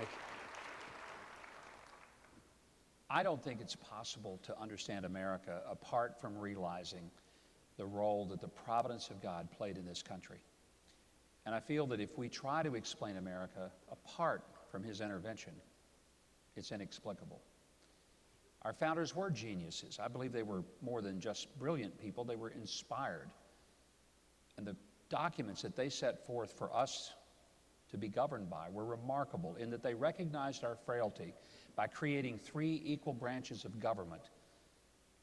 Mike. I don't think it's possible to understand America apart from realizing the role that the providence of God played in this country. And I feel that if we try to explain America apart from his intervention, it's inexplicable. Our founders were geniuses. I believe they were more than just brilliant people. They were inspired. And the documents that they set forth for us to be governed by were remarkable in that they recognized our frailty by creating three equal branches of government,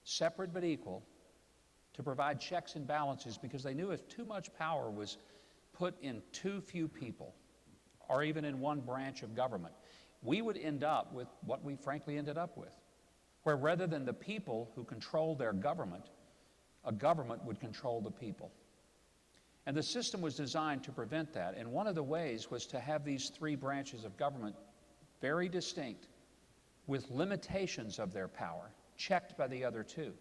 separate but equal, to provide checks and balances, because they knew if too much power was put in too few people, or even in one branch of government, we would end up with what we frankly ended up with, where rather than the people who controlled their government, a government would control the people. And the system was designed to prevent that, and one of the ways was to have these three branches of government very distinct, with limitations of their power, checked by the other two.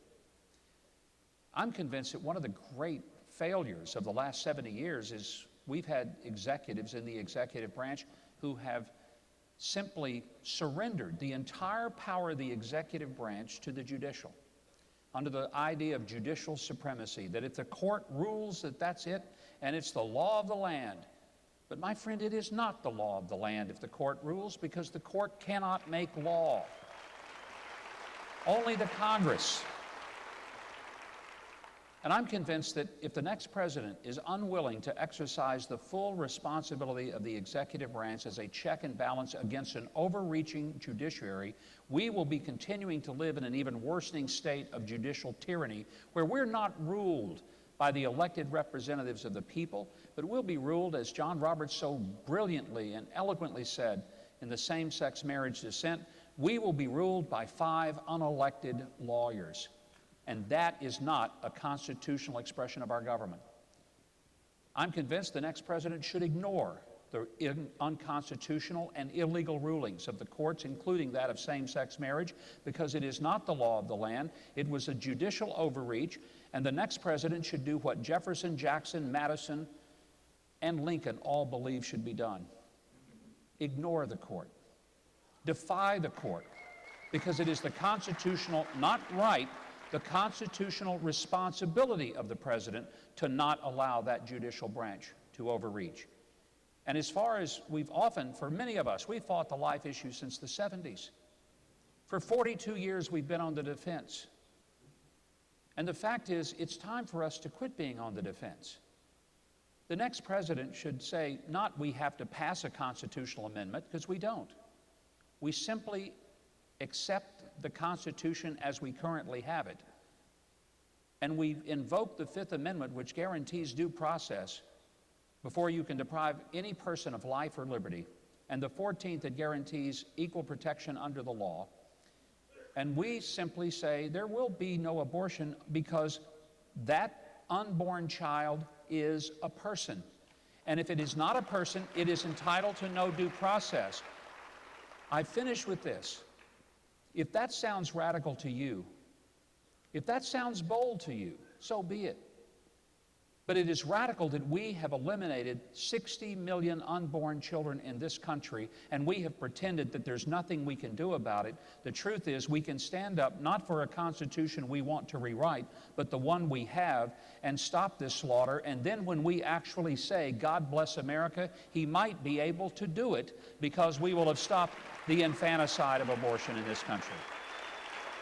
I'm convinced that one of the great failures of the last 70 years is we've had executives in the executive branch who have simply surrendered the entire power of the executive branch to the judicial, under the idea of judicial supremacy, that if the court rules that that's it, and it's the law of the land. But my friend, it is not the law of the land if the court rules, because the court cannot make law. Only the Congress. And I'm convinced that if the next president is unwilling to exercise the full responsibility of the executive branch as a check and balance against an overreaching judiciary, we will be continuing to live in an even worsening state of judicial tyranny, where we're not ruled by the elected representatives of the people, but we'll be ruled, as John Roberts so brilliantly and eloquently said in the same-sex marriage dissent, we will be ruled by 5 unelected lawyers. And that is not a constitutional expression of our government. I'm convinced the next president should ignore the unconstitutional and illegal rulings of the courts, including that of same-sex marriage, because it is not the law of the land. It was a judicial overreach, and the next president should do what Jefferson, Jackson, Madison, and Lincoln all believe should be done. Ignore the court. Defy the court, because it is the constitutional, not right, the constitutional responsibility of the president to not allow that judicial branch to overreach. And as far as we've often, for many of us, we've fought the life issue since the 70s. For 42 years, we've been on the defense. And the fact is, it's time for us to quit being on the defense. The next president should say, not we have to pass a constitutional amendment, because we don't. We simply accept the Constitution as we currently have it. And we invoke the Fifth Amendment, which guarantees due process before you can deprive any person of life or liberty, and the 14th that guarantees equal protection under the law. And we simply say there will be no abortion because that unborn child is a person. And if it is not a person, it is entitled to no due process. I finish with this. If that sounds radical to you, if that sounds bold to you, so be it. But it is radical that we have eliminated 60 million unborn children in this country, and we have pretended that there's nothing we can do about it. The truth is, we can stand up not for a constitution we want to rewrite, but the one we have, and stop this slaughter. And then when we actually say, God bless America, he might be able to do it, because we will have stopped the infanticide of abortion in this country.